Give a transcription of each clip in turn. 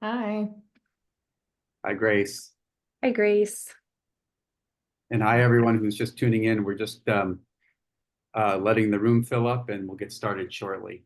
Hi. Hi, Grace. Hi, Grace. And hi, everyone who's just tuning in. We're just letting the room fill up and we'll get started shortly.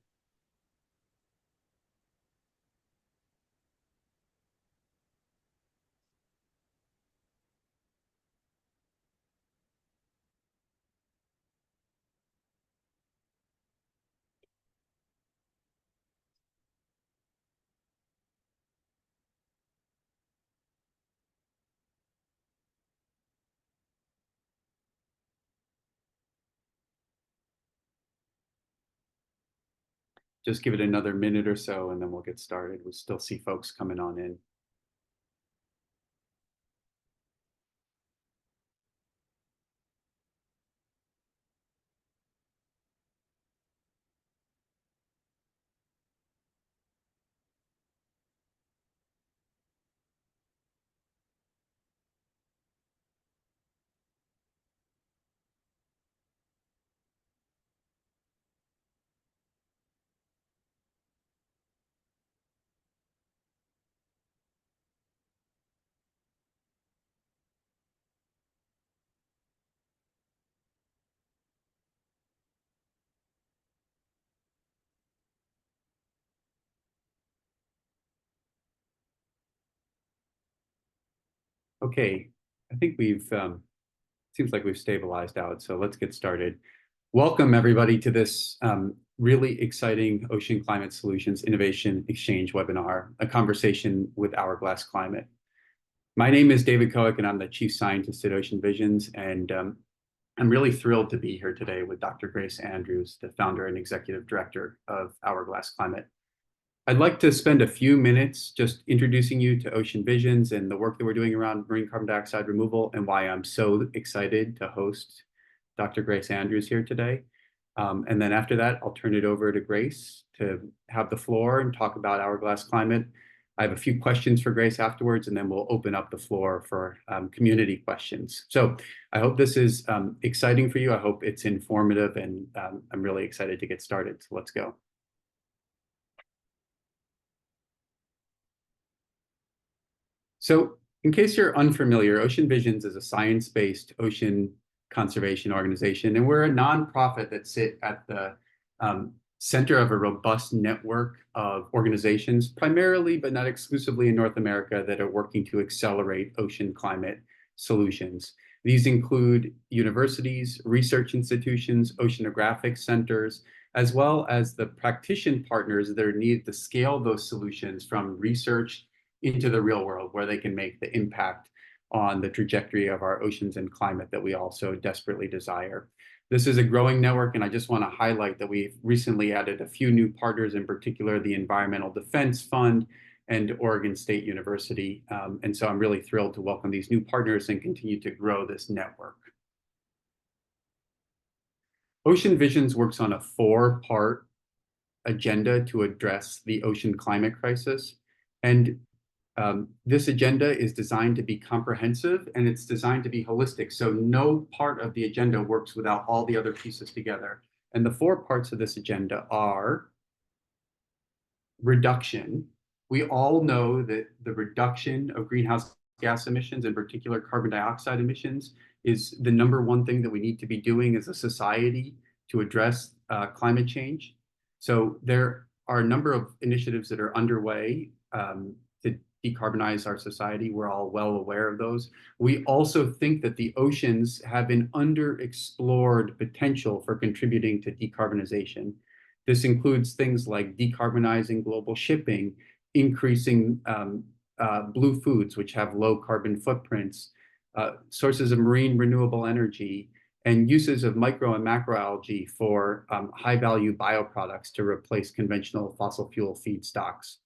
Just give it another minute or so and then we'll get started. We'll still see folks coming on in. Okay, I think seems like we've stabilized out, so let's get started. Welcome everybody to this really exciting Ocean Climate Solutions Innovation Exchange webinar, a conversation with Hourglass Climate. My name is David Koick and I'm the Chief Scientist at Ocean Visions, and I'm really thrilled to be here today with Dr. Grace Andrews, the founder and executive director of Hourglass Climate. I'd like to spend a few minutes just introducing you to Ocean Visions and the work that we're doing around marine carbon dioxide removal and why I'm so excited to host Dr. Grace Andrews here today. And then after that, I'll turn it over to Grace to have the floor and talk about Hourglass Climate. I have a few questions for Grace afterwards, and then we'll open up the floor for community questions. So I hope this is exciting for you. I hope it's informative, and I'm really excited to get started. So let's go. So in case you're unfamiliar, Ocean Visions is a science-based ocean conservation organization, and we're a nonprofit that sit at the center of a robust network of organizations, primarily but not exclusively in North America, that are working to accelerate ocean climate solutions. These include universities, research institutions, oceanographic centers, as well as the practitioner partners that are needed to scale those solutions from research into the real world, where they can make the impact on the trajectory of our oceans and climate that we all so desperately desire. This is a growing network, and I just want to highlight that we've recently added a few new partners, in particular the Environmental Defense Fund and Oregon State University. And so I'm really thrilled to welcome these new partners and continue to grow this network. Ocean Visions works on a four-part agenda to address the ocean climate crisis. And this agenda is designed to be comprehensive, and it's designed to be holistic. So no part of the agenda works without all the other pieces together. And the four parts of this agenda are reduction. We all know that the reduction of greenhouse gas emissions, in particular carbon dioxide emissions, is the number one thing that we need to be doing as a society to address climate change. So there are a number of initiatives that are underway to decarbonize our society. We're all well aware of those. We also think that the oceans have an underexplored potential for contributing to decarbonization. This includes things like decarbonizing global shipping, increasing blue foods, which have low carbon footprints, sources of marine renewable energy, and uses of micro and macroalgae for high-value bioproducts to replace conventional fossil fuel feedstocks.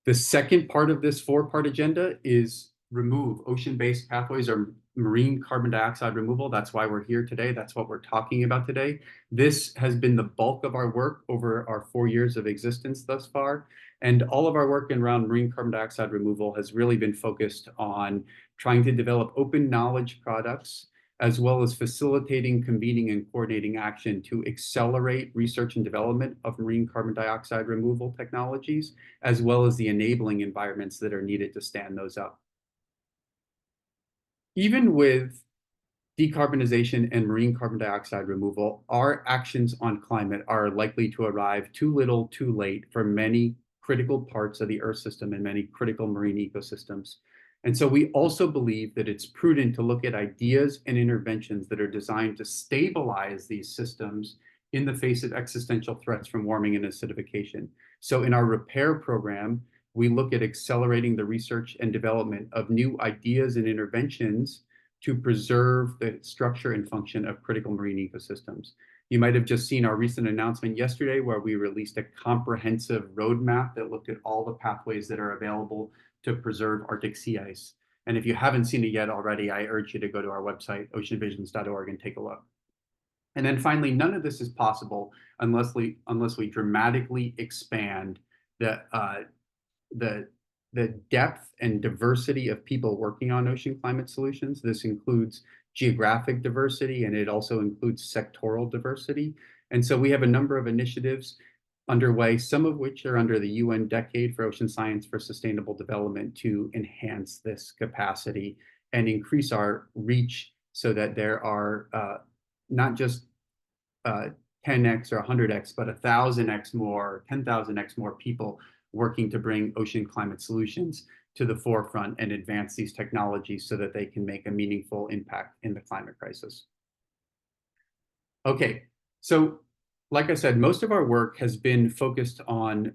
The second part of this four-part agenda is remove ocean-based pathways or marine carbon dioxide removal. That's why we're here today. That's what we're talking about today. This has been the bulk of our work over our 4 years of existence thus far. And all of our work around marine carbon dioxide removal has really been focused on trying to develop open knowledge products as well as facilitating, convening, and coordinating action to accelerate research and development of marine carbon dioxide removal technologies, as well as the enabling environments that are needed to stand those up. Even with decarbonization and marine carbon dioxide removal, our actions on climate are likely to arrive too little, too late for many critical parts of the Earth system and many critical marine ecosystems. And so we also believe that it's prudent to look at ideas and interventions that are designed to stabilize these systems in the face of existential threats from warming and acidification. So in our repair program, we look at accelerating the research and development of new ideas and interventions to preserve the structure and function of critical marine ecosystems. You might have just seen our recent announcement yesterday where we released a comprehensive roadmap that looked at all the pathways that are available to preserve Arctic sea ice. And if you haven't seen it yet already, I urge you to go to our website, oceanvisions.org, and take a look. And then finally, none of this is possible unless we dramatically expand the depth and diversity of people working on ocean climate solutions. This includes geographic diversity, and it also includes sectoral diversity. And so we have a number of initiatives underway, some of which are under the UN Decade for Ocean Science for Sustainable Development, to enhance this capacity and increase our reach so that there are not just 10x or 100x, but 1,000x more, 10,000x more people working to bring ocean climate solutions to the forefront and advance these technologies so that they can make a meaningful impact in the climate crisis. Okay, so like I said, most of our work has been focused on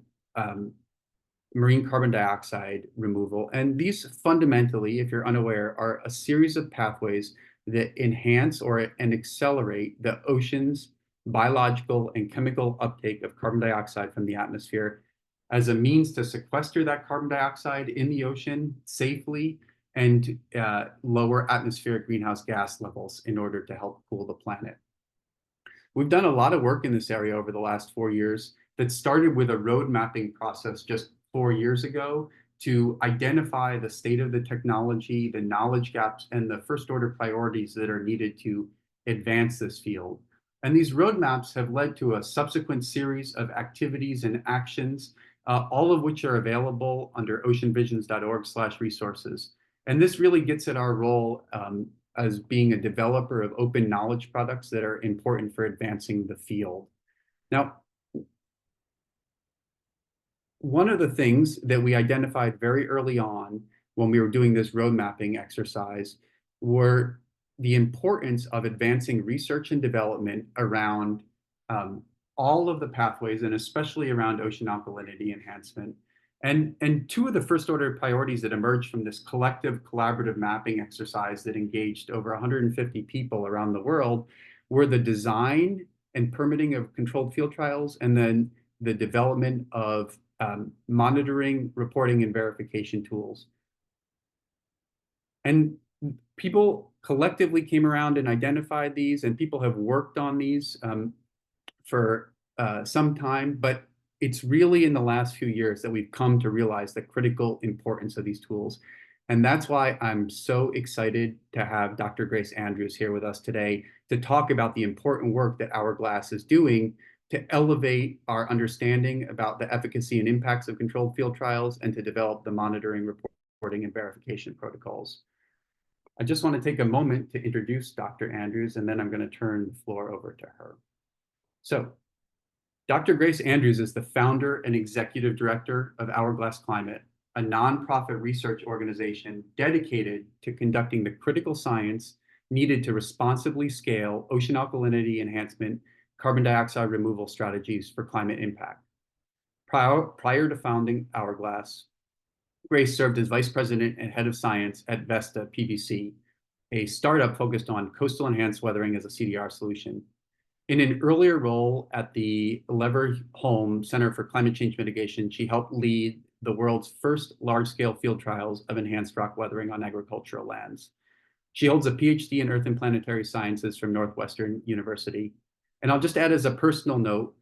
marine carbon dioxide removal. And these fundamentally, if you're unaware, are a series of pathways that enhance and accelerate the ocean's biological and chemical uptake of carbon dioxide from the atmosphere as a means to sequester that carbon dioxide in the ocean safely and lower atmospheric greenhouse gas levels in order to help cool the planet. We've done a lot of work in this area over the last 4 years that started with a road mapping process just 4 years ago to identify the state of the technology, the knowledge gaps, and the first order priorities that are needed to advance this field. And these roadmaps have led to a subsequent series of activities and actions, all of which are available under oceanvisions.org/resources. And this really gets at our role as being a developer of open knowledge products that are important for advancing the field. Now, one of the things that we identified very early on when we were doing this road mapping exercise were the importance of advancing research and development around all of the pathways, and especially around ocean alkalinity enhancement. And two of the first order priorities that emerged from this collective collaborative mapping exercise that engaged over 150 people around the world were the design and permitting of controlled field trials, and then the development of monitoring, reporting, and verification tools. And people collectively came around and identified these, and people have worked on these for some time, but it's really in the last few years that we've come to realize the critical importance of these tools. And that's why I'm so excited to have Dr. Grace Andrews here with us today to talk about the important work that Hourglass is doing to elevate our understanding about the efficacy and impacts of controlled field trials and to develop the monitoring, reporting, and verification protocols. I just want to take a moment to introduce Dr. Andrews, and then I'm going to turn the floor over to her. So, Dr. Grace Andrews is the founder and executive director of Hourglass Climate, a nonprofit research organization dedicated to conducting the critical science needed to responsibly scale ocean alkalinity enhancement, carbon dioxide removal strategies for climate impact. Prior to founding Hourglass, Grace served as vice president and head of science at Vesta PVC, a startup focused on coastal enhanced weathering as a CDR solution. In an earlier role at the Leverhulme Center for Climate Change Mitigation, she helped lead the world's first large-scale field trials of enhanced rock weathering on agricultural lands. She holds a PhD in Earth and Planetary Sciences from Northwestern University. And I'll just add as a personal note,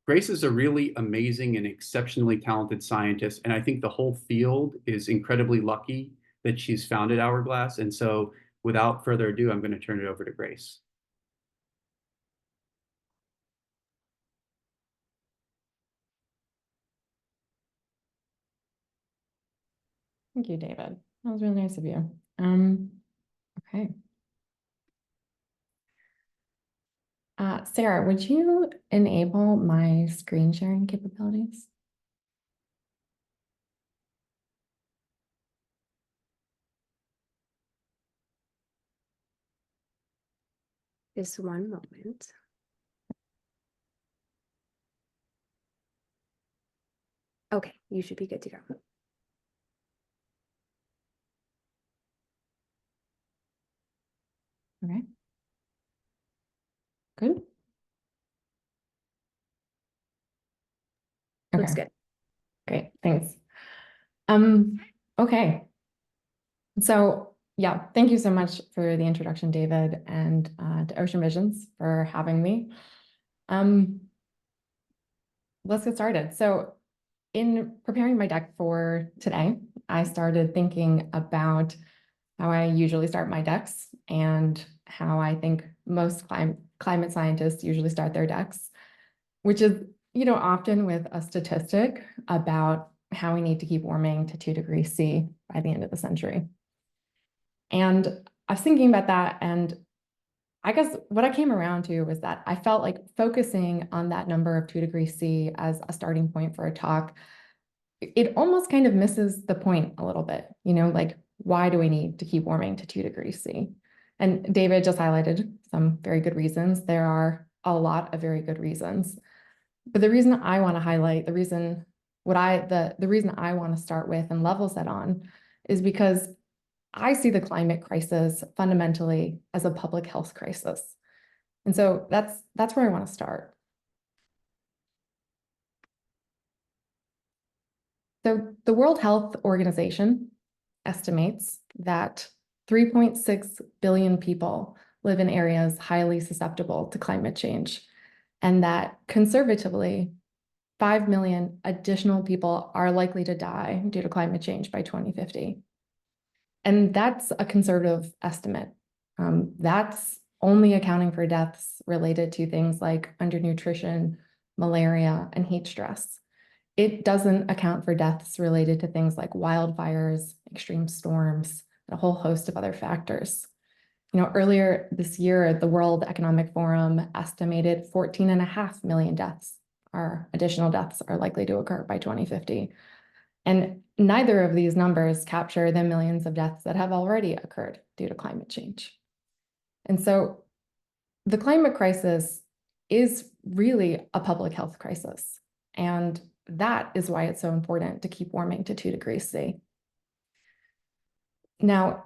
Grace is a really amazing and exceptionally talented scientist, and I think the whole field is incredibly lucky that she's founded Hourglass. And so without further ado, I'm going to turn it over to Grace. Thank you, David. That was really nice of you. Okay. Sarah, would you enable my screen sharing capabilities? Just one moment. Okay, you should be good to go. Okay. Good. Looks Okay. good. Great. Thanks. Okay. So yeah, thank you so much for the introduction, David, and to Ocean Visions for having me. Let's get started. So in preparing my deck for today, I started thinking about how I usually start my decks and how I think most climate scientists usually start their decks, which is, often with a statistic about how we need to keep warming to 2 degrees C by the end of the century. And I was thinking about that, and I guess what I came around to was that I felt like focusing on that number of 2 degrees C as a starting point for a talk, it almost kind of misses the point a little bit, like, why do we need to keep warming to 2 degrees C? And David just highlighted some very good reasons. There are a lot of very good reasons. But the reason I want to highlight, the reason I want to start with and level set on is because I see the climate crisis fundamentally as a public health crisis. And so that's where I want to start. So the World Health Organization estimates that 3.6 billion people live in areas highly susceptible to climate change, and that conservatively, 5 million additional people are likely to die due to climate change by 2050. And that's a conservative estimate. That's only accounting for deaths related to things like undernutrition, malaria, and heat stress. It doesn't account for deaths related to things like wildfires, extreme storms, and a whole host of other factors. Earlier this year, the World Economic Forum estimated 14.5 million additional deaths are likely to occur by 2050. And neither of these numbers capture the millions of deaths that have already occurred due to climate change. And so the climate crisis is really a public health crisis. And that is why it's so important to keep warming to 2 degrees C. Now,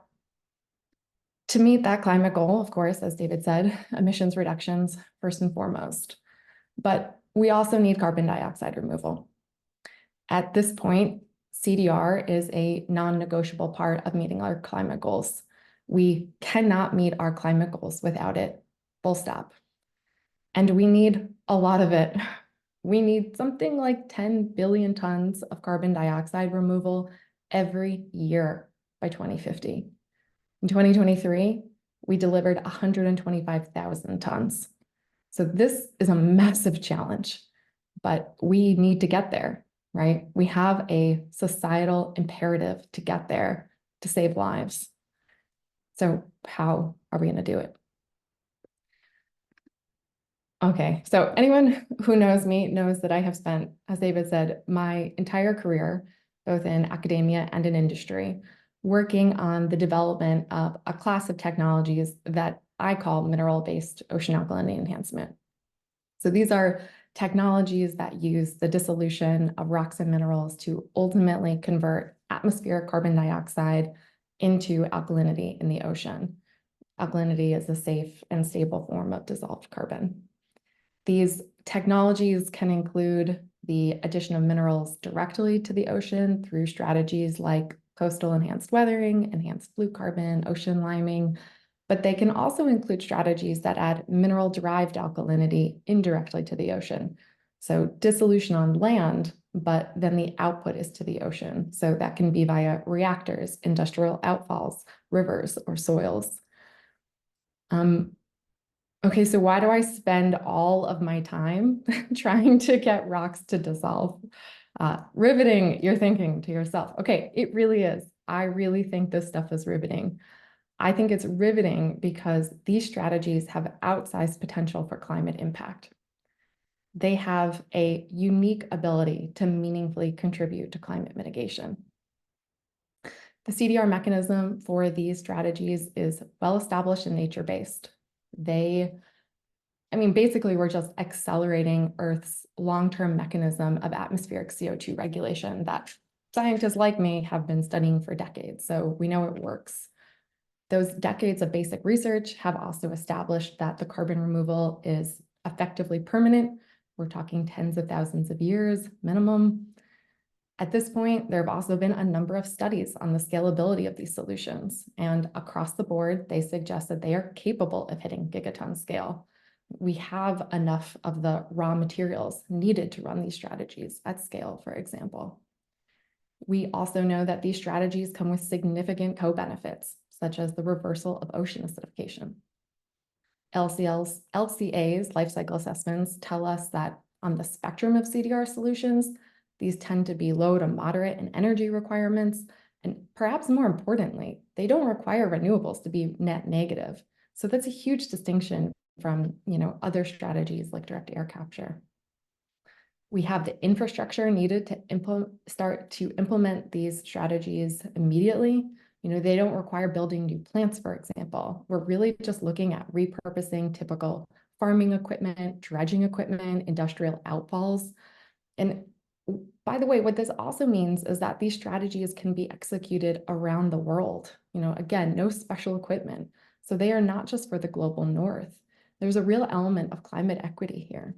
to meet that climate goal, of course, as David said, emissions reductions first and foremost. But we also need carbon dioxide removal. At this point, CDR is a non-negotiable part of meeting our climate goals. We cannot meet our climate goals without it, full stop. And we need a lot of it. We need something like 10 billion tons of carbon dioxide removal every year by 2050. In 2023, we delivered 125,000 tons. So this is a massive challenge, but we need to get there, right? We have a societal imperative to get there to save lives. So how are we going to do it? Okay, so anyone who knows me knows that I have spent, as David said, my entire career, both in academia and in industry, working on the development of a class of technologies that I call mineral-based ocean alkalinity enhancement. So these are technologies that use the dissolution of rocks and minerals to ultimately convert atmospheric carbon dioxide into alkalinity in the ocean. Alkalinity is a safe and stable form of dissolved carbon. These technologies can include the addition of minerals directly to the ocean through strategies like coastal enhanced weathering, enhanced blue carbon, ocean liming, but they can also include strategies that add mineral-derived alkalinity indirectly to the ocean. So dissolution on land, but then the output is to the ocean. So that can be via reactors, industrial outfalls, rivers, or soils. Okay, so why do I spend all of my time trying to get rocks to dissolve? Riveting, you're thinking to yourself. Okay, it really is. I really think this stuff is riveting. I think it's riveting because these strategies have outsized potential for climate impact. They have a unique ability to meaningfully contribute to climate mitigation. The CDR mechanism for these strategies is well established and nature-based. Basically, we're just accelerating Earth's long-term mechanism of atmospheric CO2 regulation that scientists like me have been studying for decades, so we know it works. Those decades of basic research have also established that the carbon removal is effectively permanent. We're talking tens of thousands of years minimum. At this point, there have also been a number of studies on the scalability of these solutions, and across the board, they suggest that they are capable of hitting gigaton scale. We have enough of the raw materials needed to run these strategies at scale, for example. We also know that these strategies come with significant co-benefits, such as the reversal of ocean acidification. LCA's life cycle assessments tell us that on the spectrum of CDR solutions, these tend to be low to moderate in energy requirements, and perhaps more importantly, they don't require renewables to be net negative. So that's a huge distinction from other strategies like direct air capture. We have the infrastructure needed to start to implement these strategies immediately. They don't require building new plants, for example. We're really just looking at repurposing typical farming equipment, dredging equipment, industrial outfalls. And by the way, what this also means is that these strategies can be executed around the world. Again, no special equipment. So they are not just for the global north. There's a real element of climate equity here.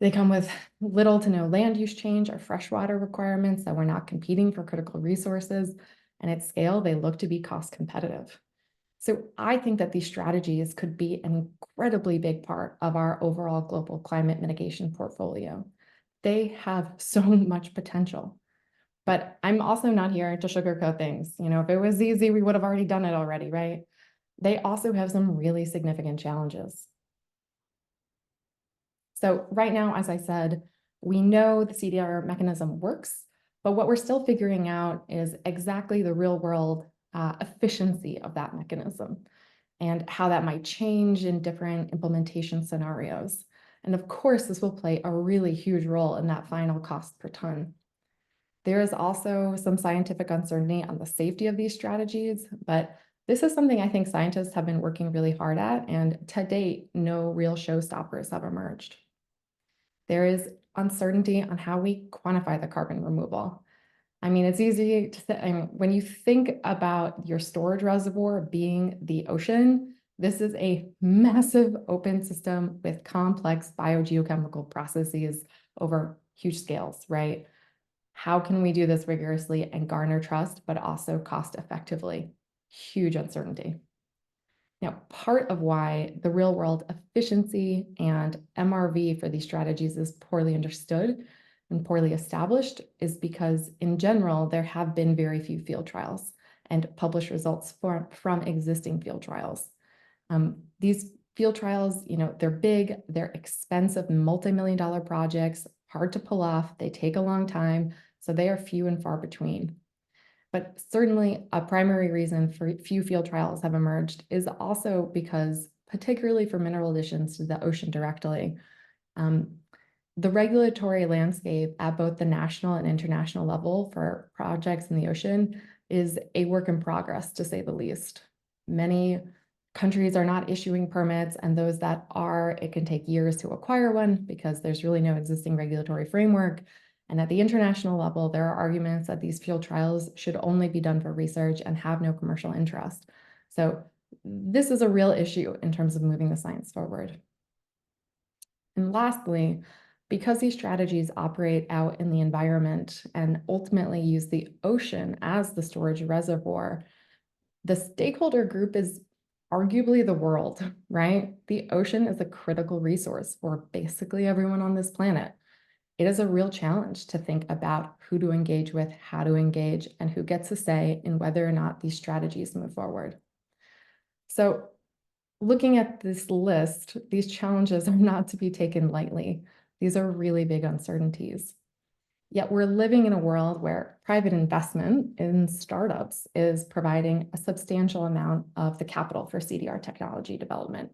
They come with little to no land use change or freshwater requirements, that we're not competing for critical resources. And at scale, they look to be cost competitive. So I think that these strategies could be an incredibly big part of our overall global climate mitigation portfolio. They have so much potential. But I'm also not here to sugarcoat things. If it was easy, we would have already done it already, right? They also have some really significant challenges. So right now, as I said, we know the CDR mechanism works, but what we're still figuring out is exactly the real world efficiency of that mechanism and how that might change in different implementation scenarios. And of course, this will play a really huge role in that final cost per ton. There is also some scientific uncertainty on the safety of these strategies, but this is something I think scientists have been working really hard at, and to date, no real showstoppers have emerged. There is uncertainty on how we quantify the carbon removal. It's easy to say, when you think about your storage reservoir being the ocean, this is a massive open system with complex biogeochemical processes over huge scales, right? How can we do this rigorously and garner trust, but also cost effectively? Huge uncertainty. Now, part of why the real world efficiency and MRV for these strategies is poorly understood and poorly established is because in general, there have been very few field trials and published results from existing field trials. These field trials, they're big, they're expensive, multi-million-dollar projects, hard to pull off, they take a long time, so they are few and far between. But certainly a primary reason for few field trials have emerged is also because, particularly for mineral additions to the ocean directly, the regulatory landscape at both the national and international level for projects in the ocean is a work in progress, to say the least. Many countries are not issuing permits, and those that are, it can take years to acquire one because there's really no existing regulatory framework. And at the international level, there are arguments that these field trials should only be done for research and have no commercial interest. So this is a real issue in terms of moving the science forward. And lastly, because these strategies operate out in the environment and ultimately use the ocean as the storage reservoir, the stakeholder group is arguably the world, right? The ocean is a critical resource for basically everyone on this planet. It is a real challenge to think about who to engage with, how to engage, and who gets a say in whether or not these strategies move forward. So looking at this list, these challenges are not to be taken lightly. These are really big uncertainties. Yet we're living in a world where private investment in startups is providing a substantial amount of the capital for CDR technology development.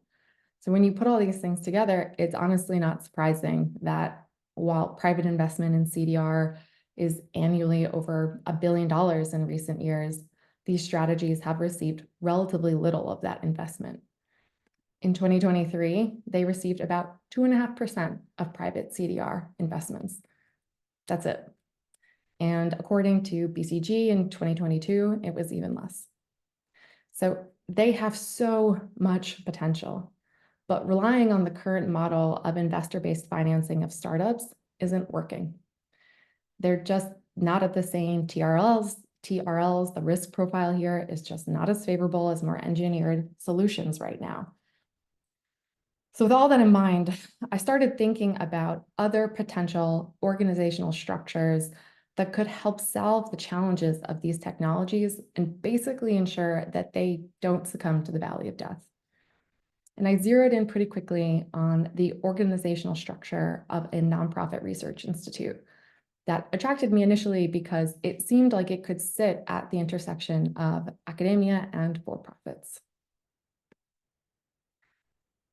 So when you put all these things together, it's honestly not surprising that while private investment in CDR is annually over $1 billion in recent years, these strategies have received relatively little of that investment. In 2023, they received about 2.5% of private CDR investments. That's it. And according to BCG in 2022, it was even less. So they have so much potential, but relying on the current model of investor-based financing of startups isn't working. They're just not at the same TRLs. The risk profile here is just not as favorable as more engineered solutions right now. So with all that in mind, I started thinking about other potential organizational structures that could help solve the challenges of these technologies and basically ensure that they don't succumb to the valley of death. And I zeroed in pretty quickly on the organizational structure of a nonprofit research institute. That attracted me initially because it seemed like it could sit at the intersection of academia and for-profits.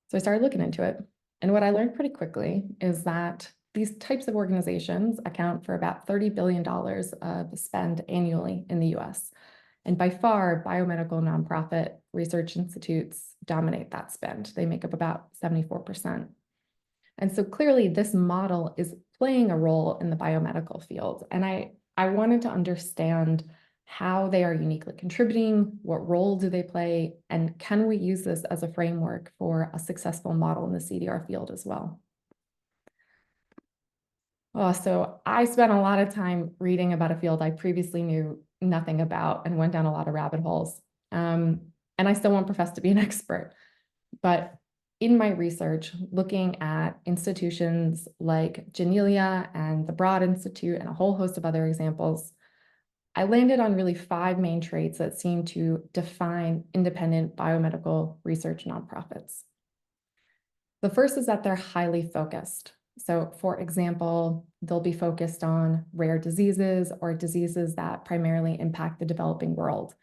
So I started looking into it. And what I learned pretty quickly is that these types of organizations account for about $30 billion of spend annually in the US. And by far, biomedical nonprofit research institutes dominate that spend. They make up about 74%. And so clearly this model is playing a role in the biomedical field. And I wanted to understand how they are uniquely contributing, what role do they play, and can we use this as a framework for a successful model in the CDR field as well? So I spent a lot of time reading about a field I previously knew nothing about and went down a lot of rabbit holes. And I still won't profess to be an expert, but in my research, looking at institutions like Janelia and the Broad Institute and a whole host of other examples, I landed on really 5 main traits that seem to define independent biomedical research nonprofits. The first is that they're highly focused. So for example, they'll be focused on rare diseases or diseases that primarily impact the developing world.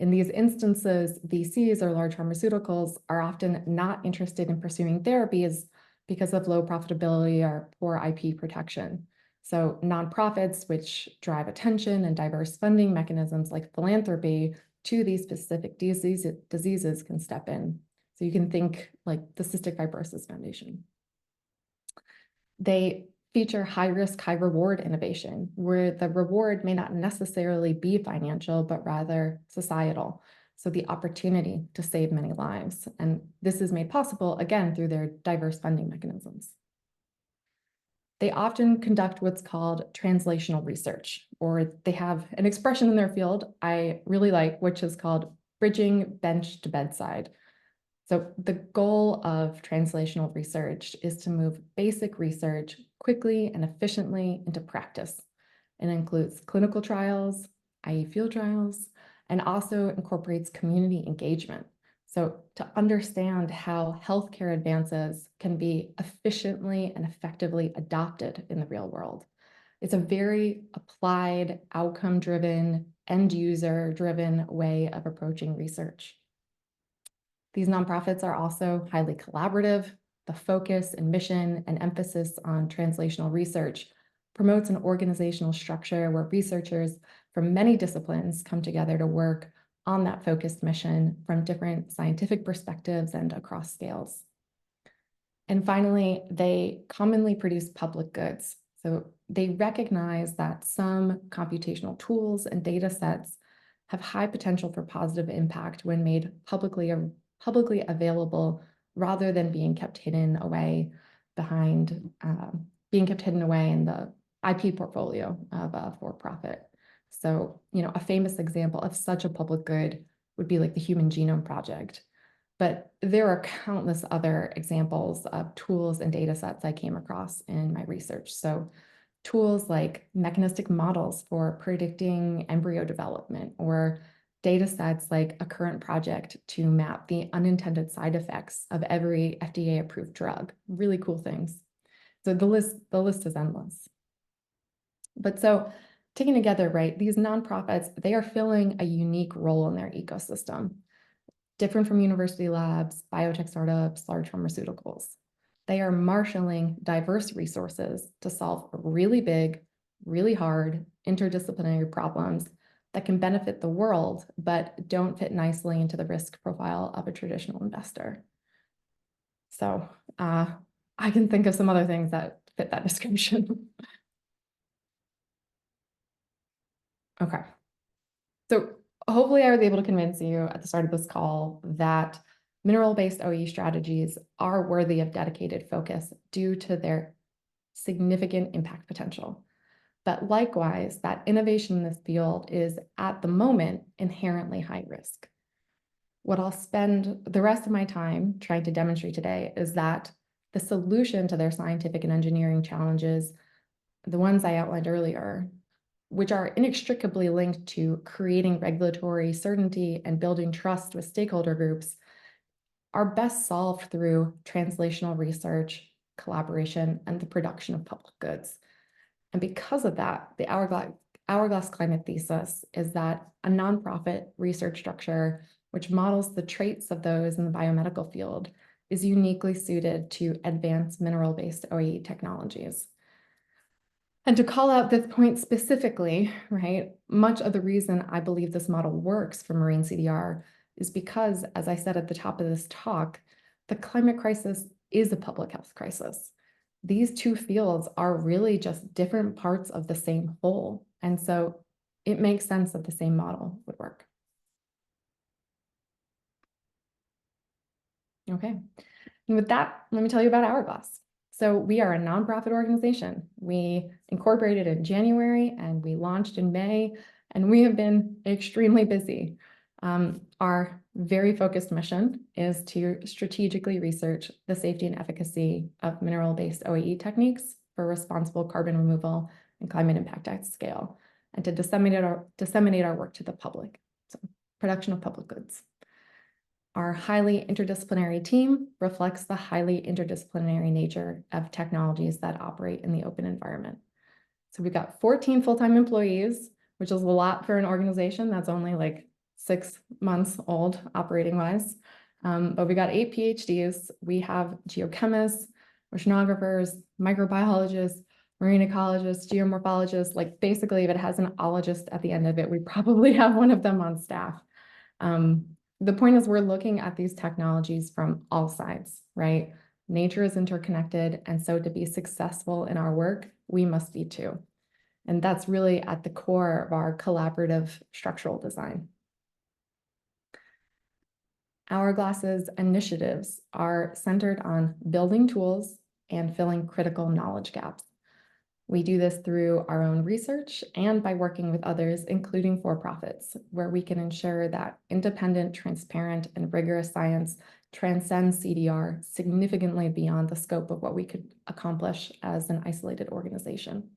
In these instances, VCs or large pharmaceuticals are often not interested in pursuing therapies because of low profitability or poor IP protection. So nonprofits, which drive attention and diverse funding mechanisms like philanthropy to these specific diseases can step in. So you can think like the Cystic Fibrosis Foundation. They feature high-risk, high-reward innovation, where the reward may not necessarily be financial, but rather societal. So the opportunity to save many lives. And this is made possible, again, through their diverse funding mechanisms. They often conduct what's called translational research, or they have an expression in their field I really like, which is called bridging bench to bedside. So the goal of translational research is to move basic research quickly and efficiently into practice. It includes clinical trials, IE field trials, and also incorporates community engagement. So to understand how healthcare advances can be efficiently and effectively adopted in the real world. It's a very applied, outcome-driven, end-user-driven way of approaching research. These nonprofits are also highly collaborative. The focus and mission and emphasis on translational research promotes an organizational structure where researchers from many disciplines come together to work on that focused mission from different scientific perspectives and across scales. And finally, they commonly produce public goods. So they recognize that some computational tools and data sets have high potential for positive impact when made publicly available rather than being kept hidden away in the IP portfolio of a for-profit. So, a famous example of such a public good would be like the Human Genome Project. But there are countless other examples of tools and data sets I came across in my research. So tools like mechanistic models for predicting embryo development or data sets like a current project to map the unintended side effects of every FDA-approved drug. Really cool things. So the list is endless. But so taken together, right, these nonprofits, they are filling a unique role in their ecosystem, different from university labs, biotech startups, large pharmaceuticals. They are marshaling diverse resources to solve really big, really hard, interdisciplinary problems that can benefit the world, but don't fit nicely into the risk profile of a traditional investor. So I can think of some other things that fit that description. Okay. So hopefully I was able to convince you at the start of this call that mineral-based OE strategies are worthy of dedicated focus due to their significant impact potential. But likewise, that innovation in this field is at the moment inherently high risk. What I'll spend the rest of my time trying to demonstrate today is that the solution to their scientific and engineering challenges, the ones I outlined earlier, which are inextricably linked to creating regulatory certainty and building trust with stakeholder groups, are best solved through translational research, collaboration, and the production of public goods. And because of that, the Hourglass Climate thesis is that a nonprofit research structure which models the traits of those in the biomedical field is uniquely suited to advance mineral-based OE technologies. And to call out this point specifically, right, much of the reason I believe this model works for marine CDR is because, as I said at the top of this talk, the climate crisis is a public health crisis. These two fields are really just different parts of the same whole. And so it makes sense that the same model would work. Okay. And with that, let me tell you about Hourglass. So we are a nonprofit organization. We incorporated in January and we launched in May, and we have been extremely busy. Our very focused mission is to strategically research the safety and efficacy of mineral-based OEE techniques for responsible carbon removal and climate impact at scale, and to disseminate our work to the public. So production of public goods. Our highly interdisciplinary team reflects the highly interdisciplinary nature of technologies that operate in the open environment. So we've got 14 full-time employees, which is a lot for an organization that's only like 6 months old operating wise. But we got 8 PhDs. We have geochemists, oceanographers, microbiologists, marine ecologists, geomorphologists. Like basically, if it has an ologist at the end of it, we probably have one of them on staff. The point is we're looking at these technologies from all sides, right? Nature is interconnected, and so to be successful in our work, we must be too. And that's really at the core of our collaborative structural design. Hourglass's initiatives are centered on building tools and filling critical knowledge gaps. We do this through our own research and by working with others, including for-profits, where we can ensure that independent, transparent, and rigorous science transcends CDR significantly beyond the scope of what we could accomplish as an isolated organization.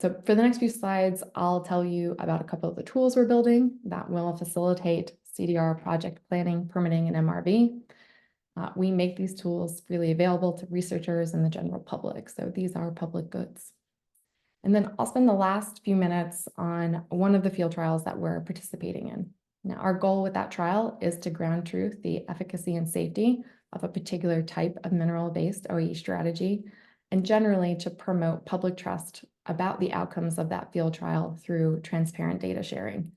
So for the next few slides, I'll tell you about a couple of the tools we're building that will facilitate CDR project planning, permitting, and MRV. We make these tools freely available to researchers and the general public. So these are public goods. And then I'll spend the last few minutes on one of the field trials that we're participating in. Now, our goal with that trial is to ground truth the efficacy and safety of a particular type of mineral-based OE strategy, and generally to promote public trust about the outcomes of that field trial through transparent data sharing.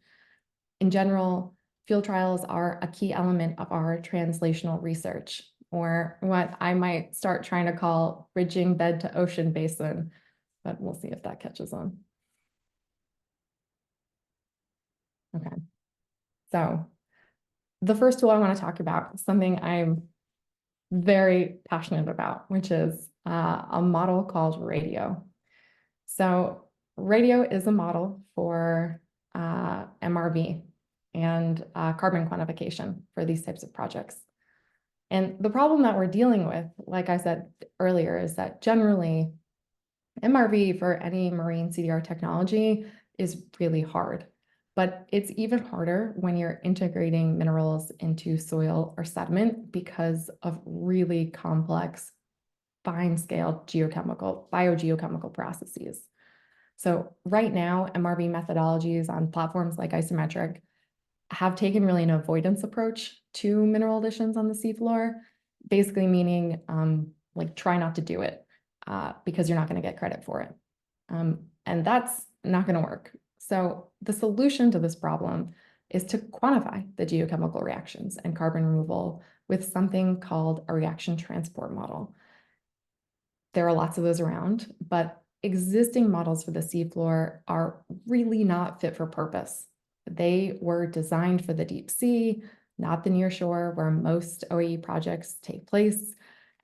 In general, field trials are a key element of our translational research, or what I might start trying to call bridging bed to ocean basin, but we'll see if that catches on. Okay, so the first tool I want to talk about is something I'm very passionate about, which is a model called radio. So radio is a model for MRV and carbon quantification for these types of projects. And the problem that we're dealing with, like I said earlier, is that generally MRV for any marine CDR technology is really hard. But it's even harder when you're integrating minerals into soil or sediment because of really complex, fine-scale biogeochemical processes. So right now, MRV methodologies on platforms like Isometric have taken really an avoidance approach to mineral additions on the seafloor, basically meaning like try not to do it because you're not going to get credit for it. And that's not going to work. So the solution to this problem is to quantify the geochemical reactions and carbon removal with something called a reaction transport model. There are lots of those around, but existing models for the seafloor are really not fit for purpose. They were designed for the deep sea, not the near shore where most OAE projects take place.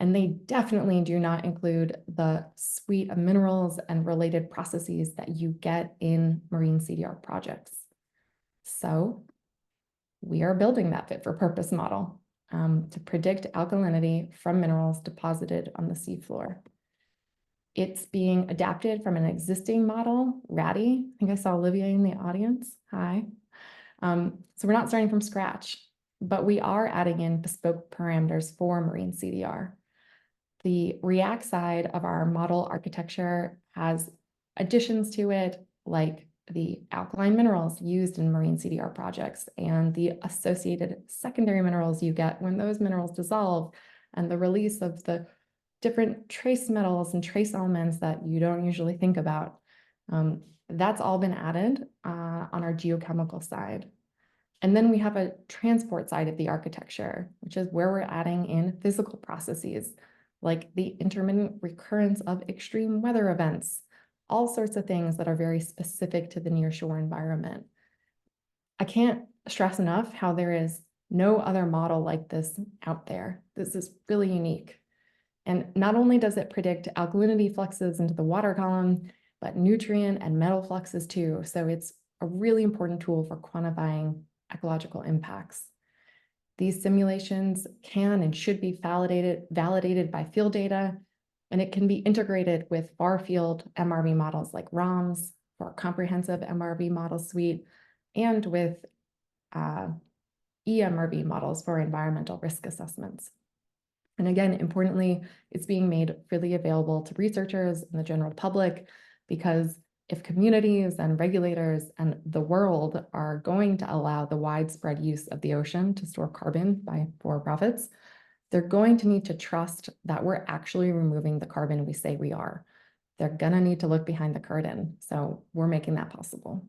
And they definitely do not include the suite of minerals and related processes that you get in marine CDR projects. So we are building that fit for purpose model to predict alkalinity from minerals deposited on the seafloor. It's being adapted from an existing model, RADI. I think I saw Olivia in the audience. Hi. So we're not starting from scratch, but we are adding in bespoke parameters for marine CDR. The React side of our model architecture has additions to it, like the alkaline minerals used in marine CDR projects and the associated secondary minerals you get when those minerals dissolve, and the release of the different trace metals and trace elements that you don't usually think about. That's all been added on our geochemical side. And then we have a transport side of the architecture, which is where we're adding in physical processes, like the intermittent recurrence of extreme weather events, all sorts of things that are very specific to the nearshore environment. I can't stress enough how there is no other model like this out there. This is really unique. And not only does it predict alkalinity fluxes into the water column, but nutrient and metal fluxes too. So it's a really important tool for quantifying ecological impacts. These simulations can and should be validated by field data, and it can be integrated with far-field MRV models like ROMS for a comprehensive MRV model suite, and with eMRV models for environmental risk assessments. And again, importantly, it's being made freely available to researchers and the general public, because if communities and regulators and the world are going to allow the widespread use of the ocean to store carbon for profits, they're going to need to trust that we're actually removing the carbon we say we are. They're gonna need to look behind the curtain. So we're making that possible.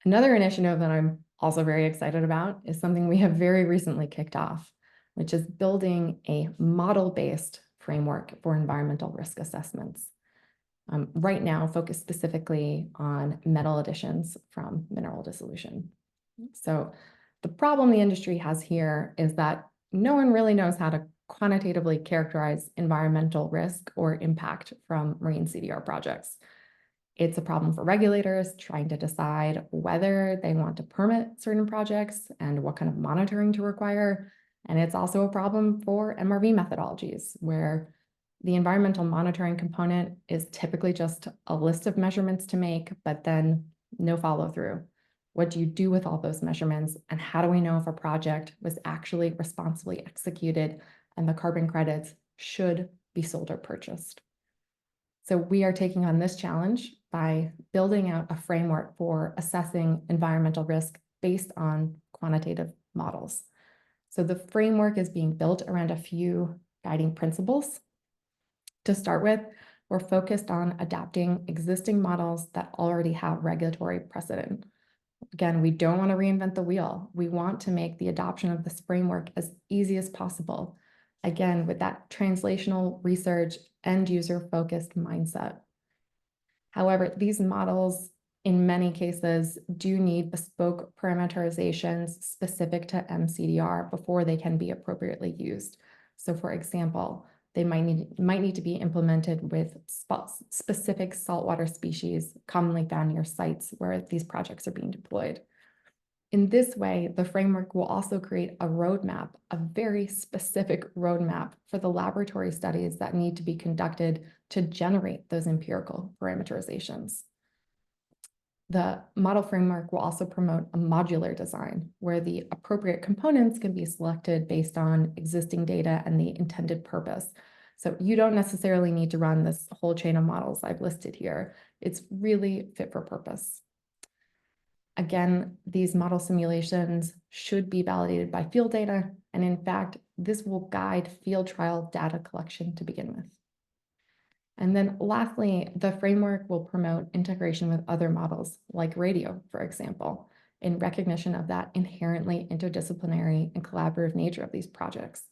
Another initiative that I'm also very excited about is something we have very recently kicked off, which is building a model-based framework for environmental risk assessments. Right now, focused specifically on metal additions from mineral dissolution. So the problem the industry has here is that no one really knows how to quantitatively characterize environmental risk or impact from marine CDR projects. It's a problem for regulators trying to decide whether they want to permit certain projects and what kind of monitoring to require. And it's also a problem for MRV methodologies, where the environmental monitoring component is typically just a list of measurements to make, but then no follow through. What do you do with all those measurements? And how do we know if a project was actually responsibly executed and the carbon credits should be sold or purchased? So we are taking on this challenge by building out a framework for assessing environmental risk based on quantitative models. So the framework is being built around a few guiding principles. To start with, we're focused on adapting existing models that already have regulatory precedent. Again, we don't want to reinvent the wheel. We want to make the adoption of this framework as easy as possible. Again, with that translational research, end user focused mindset. However, these models in many cases do need bespoke parameterizations specific to mCDR before they can be appropriately used. So for example, they might need to be implemented with specific saltwater species commonly found near sites where these projects are being deployed. In this way, the framework will also create a roadmap, a very specific roadmap for the laboratory studies that need to be conducted to generate those empirical parameterizations. The model framework will also promote a modular design where the appropriate components can be selected based on existing data and the intended purpose. So you don't necessarily need to run this whole chain of models I've listed here. It's really fit for purpose. Again, these model simulations should be validated by field data, and in fact, this will guide field trial data collection to begin with. And then lastly, the framework will promote integration with other models like radio, for example, in recognition of that inherently interdisciplinary and collaborative nature of these projects.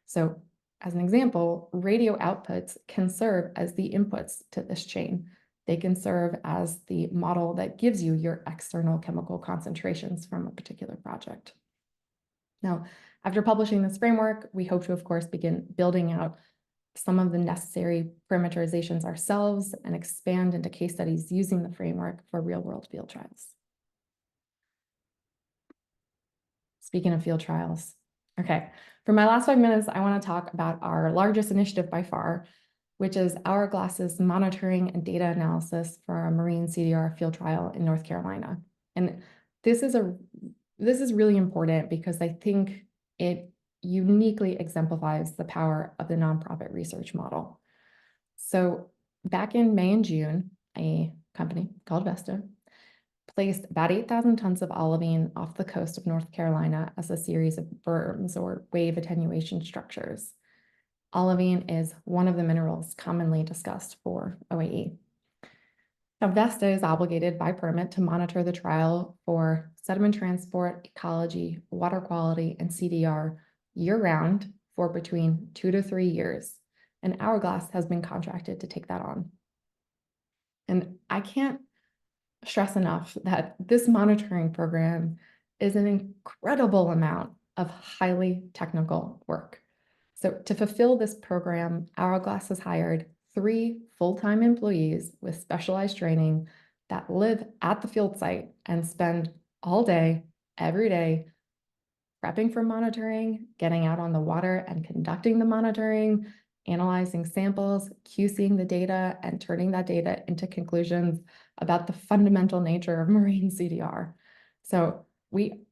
So as an example, radio outputs can serve as the inputs to this chain. They can serve as the model that gives you your external chemical concentrations from a particular project. Now, after publishing this framework, we hope to, of course, begin building out some of the necessary parameterizations ourselves and expand into case studies using the framework for real-world field trials. Speaking of field trials, okay, for my last 5 minutes, I want to talk about our largest initiative by far, which is Hourglass's monitoring and data analysis for a marine CDR field trial in North Carolina. And this is really important because I think it uniquely exemplifies the power of the nonprofit research model. So back in May and June, a company called Vesta placed about 8,000 tons of olivine off the coast of North Carolina as a series of berms or wave attenuation structures. Olivine is one of the minerals commonly discussed for OAE. Now, Vesta is obligated by permit to monitor the trial for sediment transport, ecology, water quality, and CDR year-round for between 2 to 3 years, and Hourglass has been contracted to take that on. And I can't stress enough that this monitoring program is an incredible amount of highly technical work. So to fulfill this program, Hourglass has hired 3 full-time employees with specialized training that live at the field site and spend all day, every day, prepping for monitoring, getting out on the water and conducting the monitoring, analyzing samples, QCing the data, and turning that data into conclusions about the fundamental nature of marine CDR. So we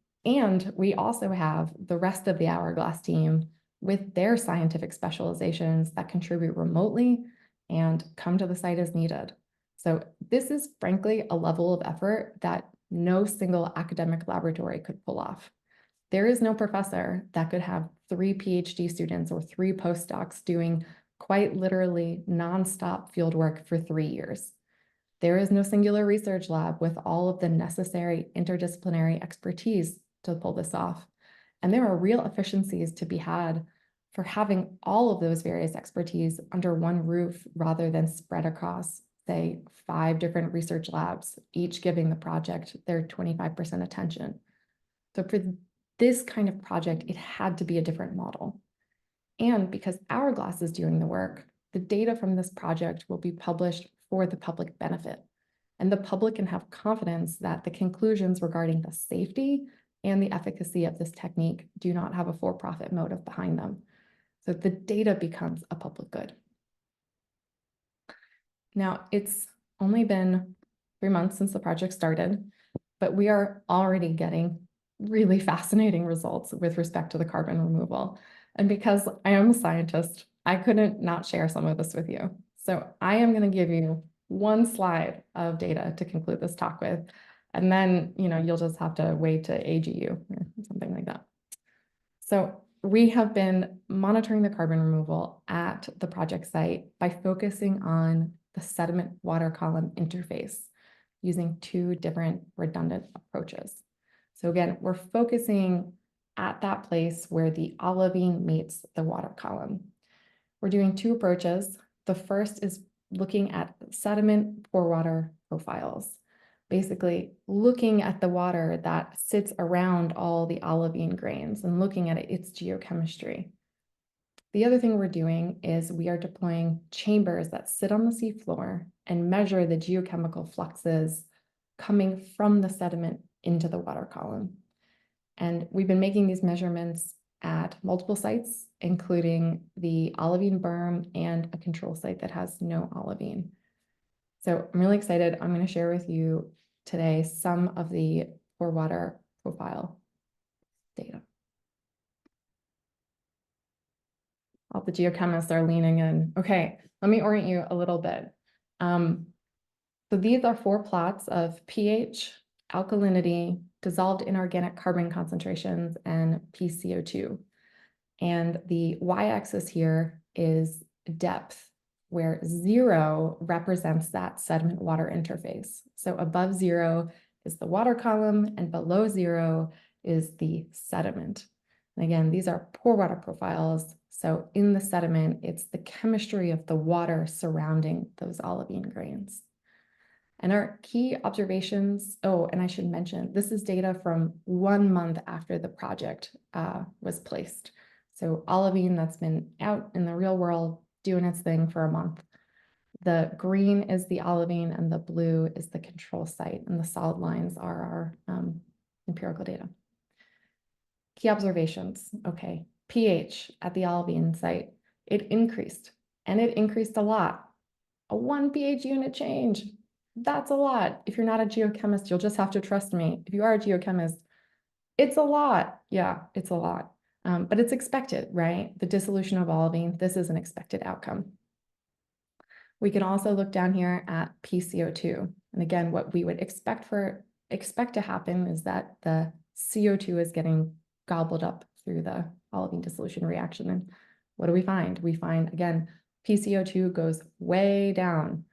also have the rest of the Hourglass team with their scientific specializations that contribute remotely and come to the site as needed. So this is frankly a level of effort that no single academic laboratory could pull off. There is no professor that could have 3 PhD students or 3 postdocs doing quite literally nonstop fieldwork for 3 years. There is no singular research lab with all of the necessary interdisciplinary expertise to pull this off. And there are real efficiencies to be had for having all of those various expertise under one roof rather than spread across, say, 5 different research labs, each giving the project their 25% attention. So for this kind of project, it had to be a different model. And because Hourglass is doing the work, the data from this project will be published for the public benefit. And the public can have confidence that the conclusions regarding the safety and the efficacy of this technique do not have a for-profit motive behind them. So the data becomes a public good. Now, it's only been 3 months since the project started, but we are already getting really fascinating results with respect to the carbon removal. And because I am a scientist, I couldn't not share some of this with you. So I am going to give you 1 slide of data to conclude this talk with, and then you'll just have to wait to AGU or something like that. So we have been monitoring the carbon removal at the project site by focusing on the sediment water column interface using 2 different redundant approaches. So again, we're focusing at that place where the olivine meets the water column. We're doing 2 approaches. The first is looking at sediment pore water profiles, basically looking at the water that sits around all the olivine grains and looking at its geochemistry. The other thing we're doing is we are deploying chambers that sit on the seafloor and measure the geochemical fluxes coming from the sediment into the water column. And we've been making these measurements at multiple sites, including the olivine berm and a control site that has no olivine. So I'm really excited. I'm going to share with you today some of the pore water profile data. All the geochemists are leaning in. Okay, let me orient you a little bit. So these are 4 plots of pH, alkalinity, dissolved inorganic carbon concentrations, and PCO2. And the y-axis here is depth, where 0 represents that sediment-water interface. So above 0 is the water column, and below 0 is the sediment. And again, these are pore water profiles. So in the sediment, it's the chemistry of the water surrounding those olivine grains. And our key observations, oh, and I should mention, this is data from 1 month after the project was placed. So olivine that's been out in the real world doing its thing for a month. The green is the olivine and the blue is the control site, and the solid lines are our empirical data. Key observations, okay. pH at the olivine site, it increased, and it increased a lot. A 1 pH unit change, that's a lot. If you're not a geochemist, you'll just have to trust me. If you are a geochemist, it's a lot. Yeah, it's a lot. But it's expected, right? The dissolution of olivine, this is an expected outcome. We can also look down here at PCO2. And again, what we would expect to happen is that the CO2 is getting gobbled up through the olivine dissolution reaction. And what do we find? We find, again, PCO2 goes way down.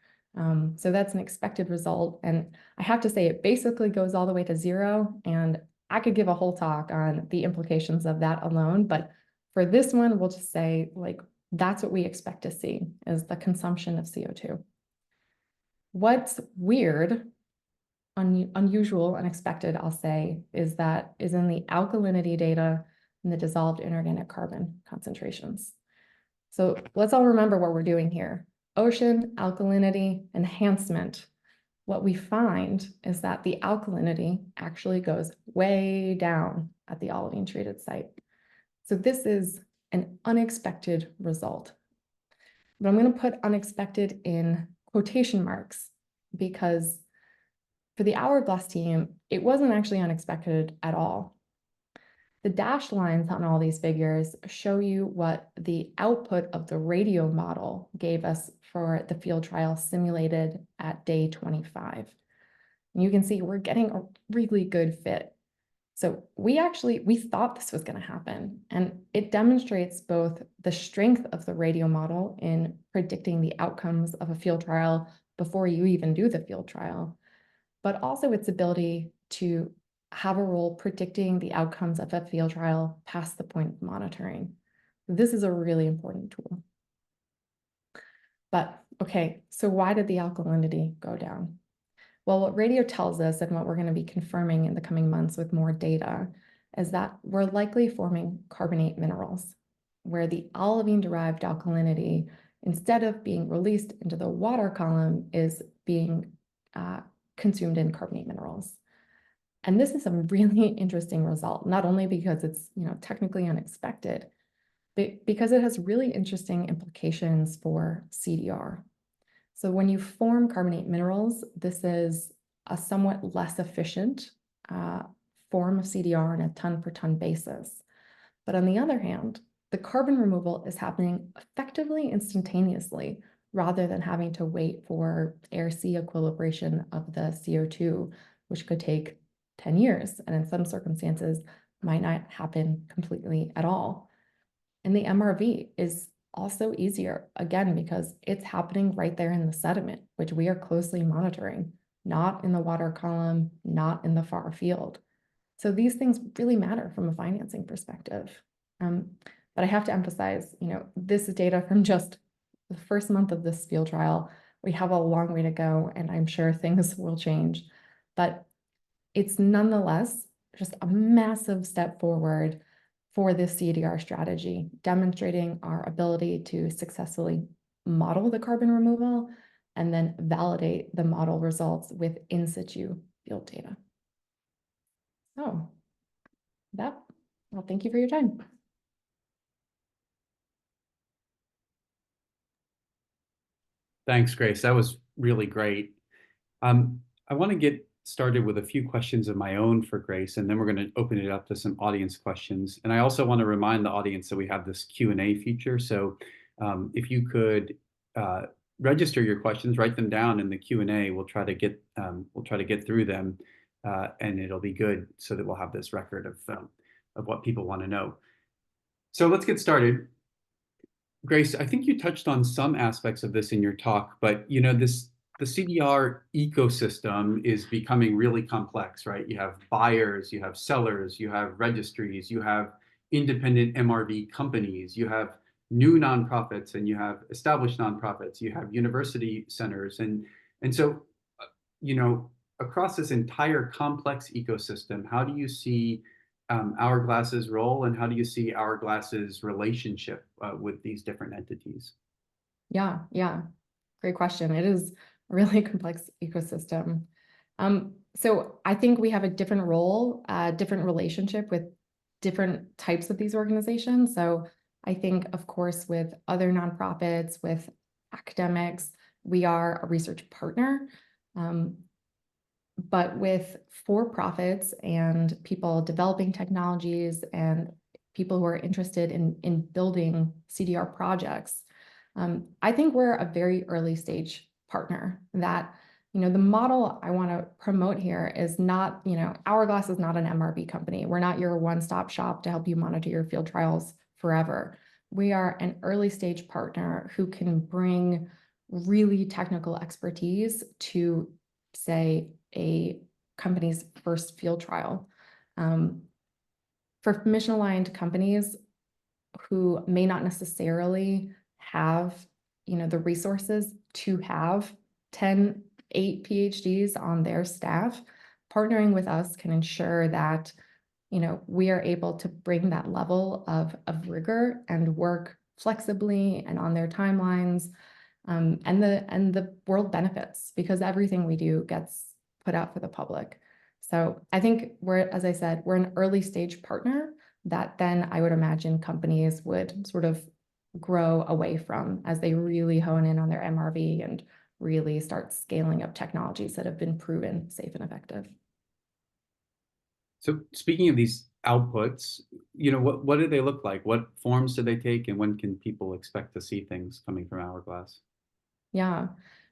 So that's an expected result. And I have to say, it basically goes all the way to 0. And I could give a whole talk on the implications of that alone. But for this one, we'll just say, like, that's what we expect to see, is the consumption of CO2. What's weird, unusual, unexpected, I'll say, is in the alkalinity data and the dissolved inorganic carbon concentrations. So let's all remember what we're doing here. Ocean alkalinity enhancement. What we find is that the alkalinity actually goes way down at the olivine treated site. So this is an unexpected result. But I'm going to put unexpected in quotation marks, because for the Hourglass team, it wasn't actually unexpected at all. The dashed lines on all these figures show you what the output of the radio model gave us for the field trial simulated at day 25. And you can see we're getting a really good fit. So we thought this was going to happen, and it demonstrates both the strength of the radio model in predicting the outcomes of a field trial before you even do the field trial, but also its ability to have a role predicting the outcomes of a field trial past the point of monitoring. This is a really important tool. But okay, so why did the alkalinity go down? Well, what radio tells us, and what we're going to be confirming in the coming months with more data, is that we're likely forming carbonate minerals, where the olivine-derived alkalinity, instead of being released into the water column, is being consumed in carbonate minerals. And this is a really interesting result, not only because it's, technically unexpected, but because it has really interesting implications for CDR. So when you form carbonate minerals, this is a somewhat less efficient form of CDR on a ton per ton basis. But on the other hand, the carbon removal is happening effectively instantaneously, rather than having to wait for air-sea equilibration of the CO2, which could take 10 years, and in some circumstances might not happen completely at all. And the MRV is also easier, again, because it's happening right there in the sediment, which we are closely monitoring, not in the water column, not in the far field. So these things really matter from a financing perspective. But I have to emphasize, this is data from just the first month of this field trial. We have a long way to go, and I'm sure things will change. But it's nonetheless just a massive step forward for this CDR strategy, demonstrating our ability to successfully model the carbon removal and then validate the model results with in situ field data. So well, thank you for your time. Thanks, Grace. That was really great. I want to get started with a few questions of my own for Grace, and then we're going to open it up to some audience questions. And I also want to remind the audience that we have this Q&A feature. So if you could register your questions, write them down in the Q&A. We'll try to get through them, and it'll be good so that we'll have this record of what people want to know. So let's get started. Grace, I think you touched on some aspects of this in your talk, but the CDR ecosystem is becoming really complex, right? You have buyers, you have sellers, you have registries, you have independent MRV companies, you have new nonprofits, and you have established nonprofits, you have university centers. And so, across this entire complex ecosystem, how do you see Hourglass's role, and how do you see Hourglass's relationship with these different entities? Yeah, great question. It is a really complex ecosystem. So I think we have a different role, different relationship with different types of these organizations. So I think, of course, with other nonprofits, with academics, we are a research partner. But with for-profits and people developing technologies and people who are interested in building CDR projects, I think we're a very early stage partner. That, the model I want to promote here is not, Hourglass is not an MRV company. We're not your one-stop shop to help you monitor your field trials forever. We are an early stage partner who can bring really technical expertise to, say, a company's first field trial. For mission-aligned companies who may not necessarily have, the resources to have 8 PhDs on their staff, partnering with us can ensure that, we are able to bring that level of rigor and work flexibly and on their timelines, and the world benefits, because everything we do gets put out for the public. So I think as I said, we're an early stage partner that then I would imagine companies would sort of grow away from as they really hone in on their MRV and really start scaling up technologies that have been proven safe and effective. So speaking of these outputs, what do they look like? What forms do they take, and when can people expect to see things coming from Hourglass? Yeah,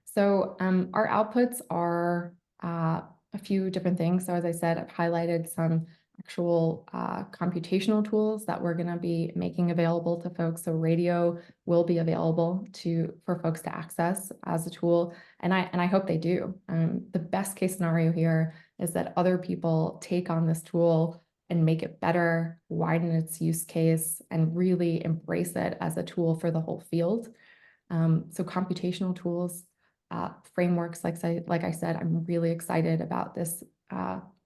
so our outputs are a few different things. So as I said, I've highlighted some actual computational tools that we're going to be making available to folks. So radio will be available for folks to access as a tool, and I hope they do. The best case scenario here is that other people take on this tool and make it better, widen its use case, and really embrace it as a tool for the whole field. So computational tools, frameworks, like I said, I'm really excited about this,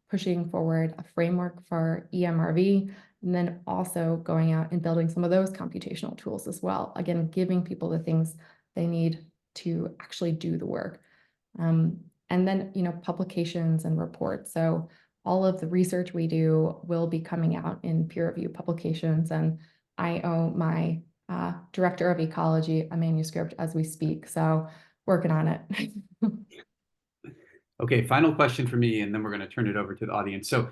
pushing forward a framework for eMRV, and then also going out and building some of those computational tools as well. Again, giving people the things they need to actually do the work. And then, publications and reports. So all of the research we do will be coming out in peer-reviewed publications, and I owe my director of ecology a manuscript as we speak. So working on it. Okay, final question for me, and then we're going to turn it over to the audience. So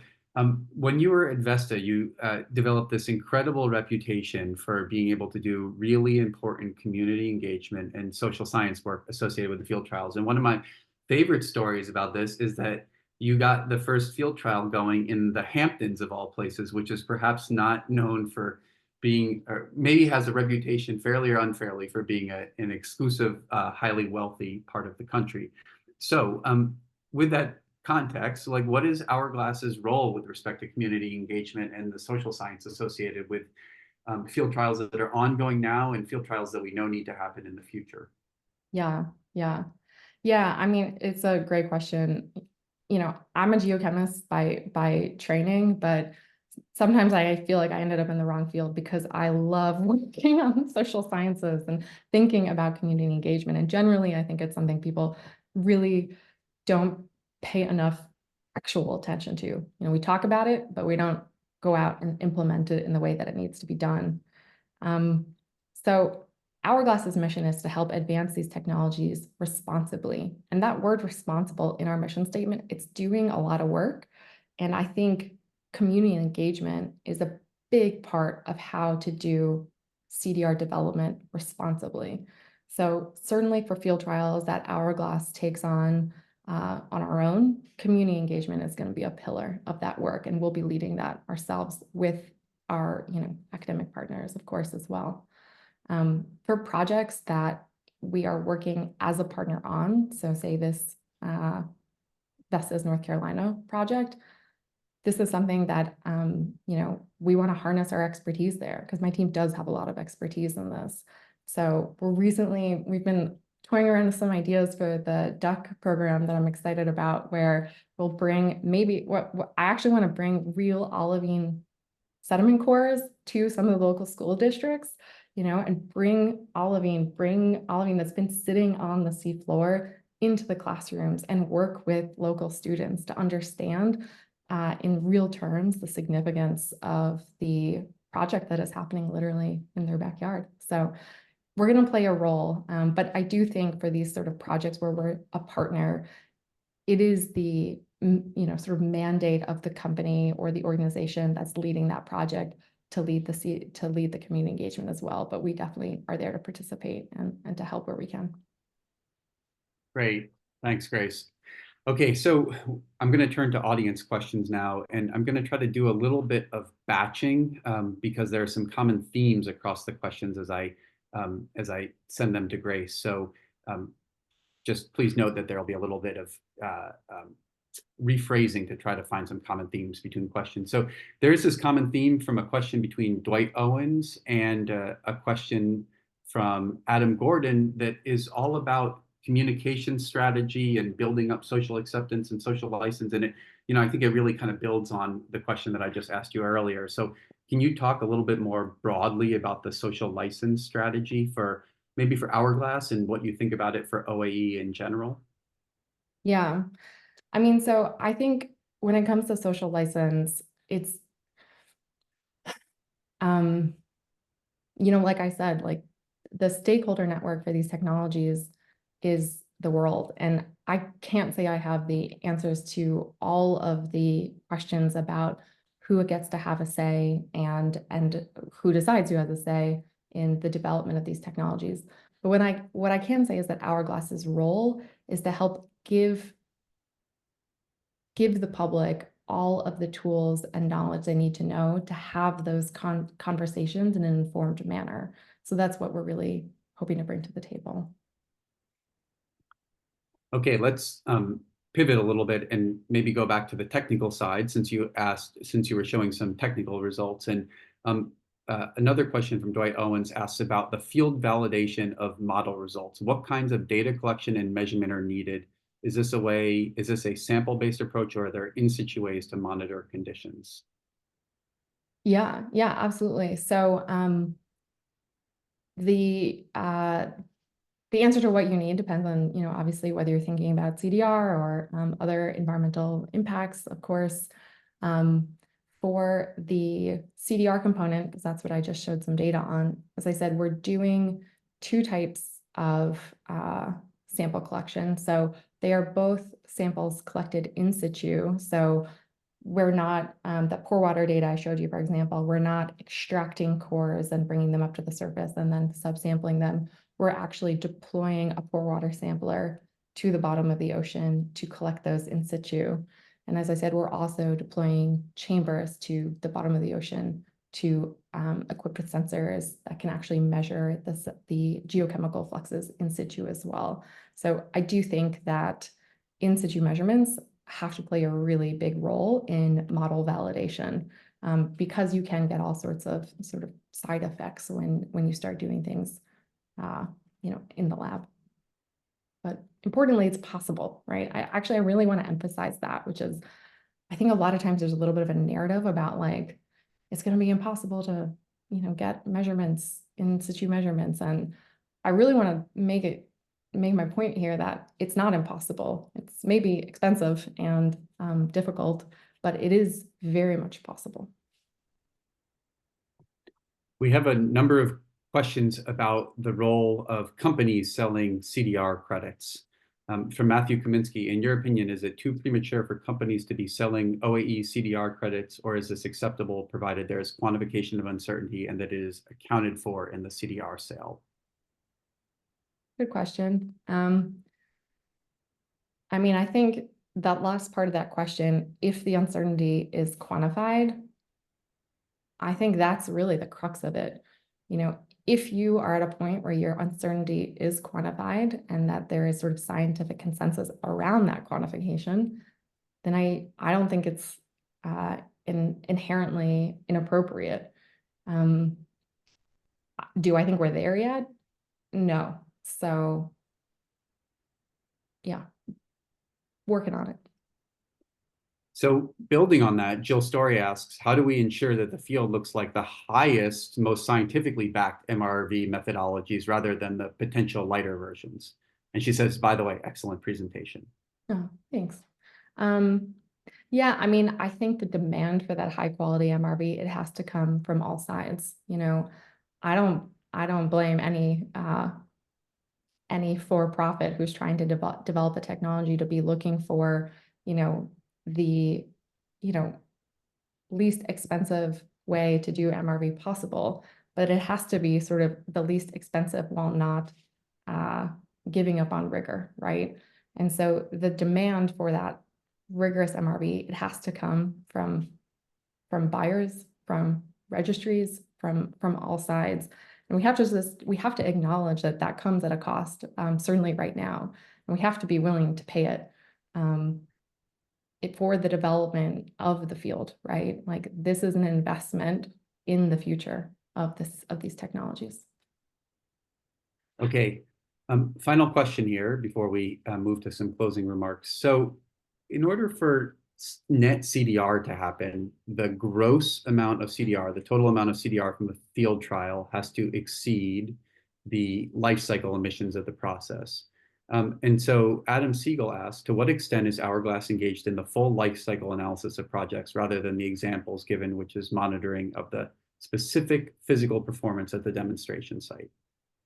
when you were at Vesta, you developed this incredible reputation for being able to do really important community engagement and social science work associated with the field trials. And one of my favorite stories about this is that you got the first field trial going in the Hamptons of all places, which is perhaps not known for being, or maybe has a reputation fairly or unfairly for being an exclusive, highly wealthy part of the country. So with that context, what is Hourglass's role with respect to community engagement and the social science associated with field trials that are ongoing now and field trials that we know need to happen in the future? Yeah. I mean, it's a great question. I'm a geochemist by training, but sometimes I feel like I ended up in the wrong field because I love working on social sciences and thinking about community engagement. And generally, I think it's something people really don't pay enough actual attention to. We talk about it, but we don't go out and implement it in the way that it needs to be done. So Hourglass's mission is to help advance these technologies responsibly. And that word responsible in our mission statement, it's doing a lot of work. And I think community engagement is a big part of how to do CDR development responsibly. So certainly for field trials that Hourglass takes on our own, community engagement is going to be a pillar of that work. And we'll be leading that ourselves with our academic partners, of course, as well. For projects that we are working as a partner on, so say this Vesta's North Carolina project, this is something that we want to harness our expertise there, because my team does have a lot of expertise in this. So we've been toying around with some ideas for the duck program that I'm excited about, where we'll bring I actually want to bring real olivine sediment cores to some of the local school districts, and bring olivine that's been sitting on the seafloor into the classrooms and work with local students to understand in real terms the significance of the project that is happening literally in their backyard. So we're going to play a role, but I do think for these sort of projects where we're a partner, it is the sort of mandate of the company or the organization that's leading that project to lead the community engagement as well. But we definitely are there to participate and to help where we can. Great. Thanks, Grace. Okay, so I'm going to turn to audience questions now, and I'm going to try to do a little bit of batching because there are some common themes across the questions as I send them to Grace. So just please note that there will be a little bit of rephrasing to try to find some common themes between questions. So there is this common theme from a question between Dwight Owens and a question from Adam Gordon that is all about communication strategy and building up social acceptance and social license. And I think it really kind of builds on the question that I just asked you earlier. So can you talk a little bit more broadly about the social license strategy maybe for Hourglass and what you think about it for OAE in general? Yeah. So I think when it comes to social license, it's, like I said, like the stakeholder network for these technologies is the world. And I can't say I have the answers to all of the questions about who gets to have a say and who decides who has a say in the development of these technologies. But what I can say is that Hourglass's role is to help give the public all of the tools and knowledge they need to know to have those conversations in an informed manner. So that's what we're really hoping to bring to the table. Okay, let's pivot a little bit and maybe go back to the technical side, since you were showing some technical results. And another question from Dwight Owens asks about the field validation of model results. What kinds of data collection and measurement are needed? Is this a sample-based approach, or are there in situ ways to monitor conditions? Yeah, absolutely. So the answer to what you need depends on, obviously whether you're thinking about CDR or other environmental impacts, of course. For the CDR component, because that's what I just showed some data on, as I said, we're doing two types of sample collection. So they are both samples collected in situ. So we're not, the pore water data I showed you, for example, we're not extracting cores and bringing them up to the surface and then subsampling them. We're actually deploying a pore water sampler to the bottom of the ocean to collect those in situ. And as I said, we're also deploying chambers to the bottom of the ocean to equip with sensors that can actually measure the geochemical fluxes in situ as well. So I do think that in situ measurements have to play a really big role in model validation because you can get all sorts of sort of side effects when you start doing things in the lab. But importantly, it's possible, right? I really want to emphasize that, which is, I think a lot of times there's a little bit of a narrative about like, it's going to be impossible to, get measurements, in situ measurements. And I really want to make my point here that it's not impossible. It's maybe expensive and difficult, but it is very much possible. We have a number of questions about the role of companies selling CDR credits. From Matthew Kaminsky, in your opinion, is it too premature for companies to be selling OAE CDR credits, or is this acceptable provided there is quantification of uncertainty and that it is accounted for in the CDR sale? Good question. I mean, I think that last part of that question, if the uncertainty is quantified, I think that's really the crux of it. You know, if you are at a point where your uncertainty is quantified and that there is sort of scientific consensus around that quantification, then I don't think it's inherently inappropriate. Do I think we're there yet? No. So yeah, working on it. So building on that, Jill Story asks, how do we ensure that the field looks like the highest, most scientifically backed MRV methodologies rather than the potential lighter versions? And she says, by the way, excellent presentation. Oh, thanks. Yeah, I mean, I think the demand for that high quality MRV, it has to come from all sides. You know, I don't blame any for-profit who's trying to develop a technology to be looking for, you know, the, you know, least expensive way to do MRV possible, but it has to be sort of the least expensive while not giving up on rigor, right? And so the demand for that rigorous MRV, it has to come from buyers, from registries, from all sides. And we have to acknowledge that that comes at a cost, certainly right now, and we have to be willing to pay it for the development of the field, right? Like this is an investment in the future of these technologies. Okay, final question here before we move to some closing remarks. So in order for net CDR to happen, the gross amount of CDR, the total amount of CDR from the field trial has to exceed the life cycle emissions of the process. And so Adam Siegel asked, to what extent is Hourglass engaged in the full life cycle analysis of projects rather than the examples given, which is monitoring of the specific physical performance at the demonstration site?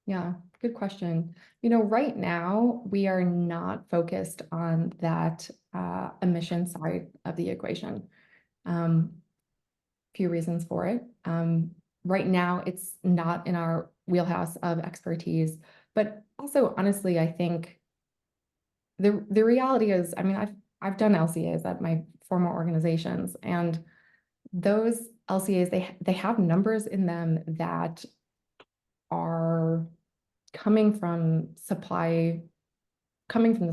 Yeah, good question. You know, right now we are not focused on that emission side of the equation. Few reasons for it. Right now, it's not in our wheelhouse of expertise, but also honestly, I think the reality is, I mean, I've done LCAs at my former organizations, and those LCAs they have numbers in them that are coming from the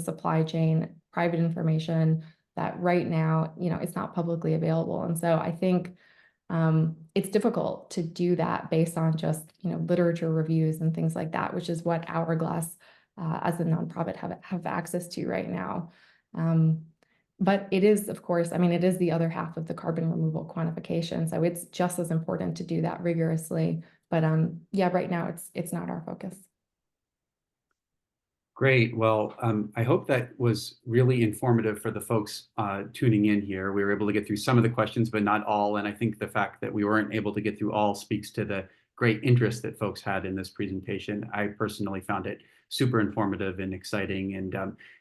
supply chain, private information that right now, you know, it's not publicly available. And so I think it's difficult to do that based on just, you know, literature reviews and things like that, which is what Hourglass as a nonprofit have access to right now. But it is, of course, I mean, it is the other half of the carbon removal quantification. So it's just as important to do that rigorously. But yeah, right now it's not our focus. Great. Well, I hope that was really informative for the folks tuning in here. We were able to get through some of the questions, but not all. And I think the fact that we weren't able to get through all speaks to the great interest that folks had in this presentation. I personally found it super informative and exciting, and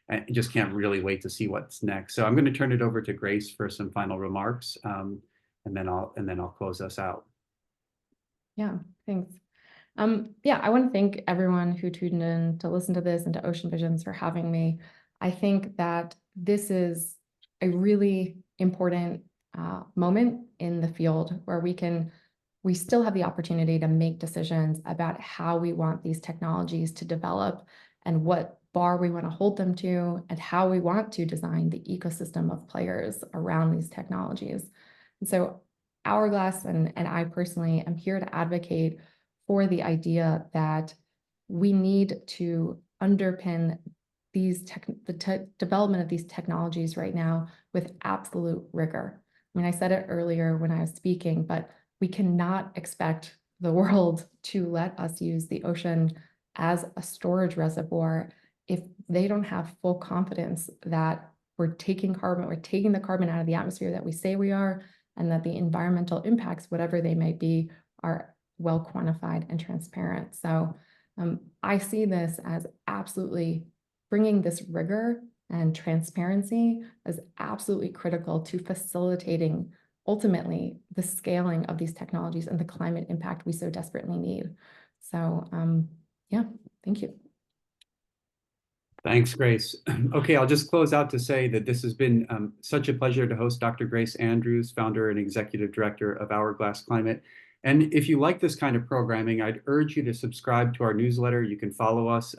I just can't really wait to see what's next. So I'm going to turn it over to Grace for some final remarks, and then I'll close us out. Yeah, thanks. Yeah, I want to thank everyone who tuned in to listen to this and to Ocean Visions for having me. I think that this is a really important moment in the field where we still have the opportunity to make decisions about how we want these technologies to develop and what bar we want to hold them to and how we want to design the ecosystem of players around these technologies. And so Hourglass and I personally am here to advocate for the idea that we need to underpin the development of these technologies right now with absolute rigor. I mean, I said it earlier when I was speaking, but we cannot expect the world to let us use the ocean as a storage reservoir if they don't have full confidence that we're taking the carbon out of the atmosphere that we say we are, and that the environmental impacts, whatever they may be, are well quantified and transparent. So I see this as absolutely bringing this rigor and transparency as absolutely critical to facilitating ultimately the scaling of these technologies and the climate impact we so desperately need. So yeah, thank you. Thanks, Grace. Okay, I'll just close out to say that this has been such a pleasure to host Dr. Grace Andrews, founder and executive director of Hourglass Climate. And if you like this kind of programming, I'd urge you to subscribe to our newsletter. You can follow us,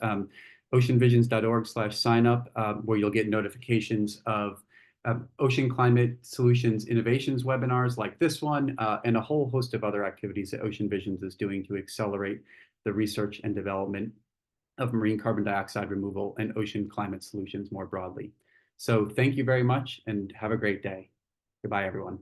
oceanvisions.org/signup, where you'll get notifications of ocean climate solutions innovations webinars like this one, and a whole host of other activities that Ocean Visions is doing to accelerate the research and development of marine carbon dioxide removal and ocean climate solutions more broadly. So thank you very much and have a great day. Goodbye, everyone.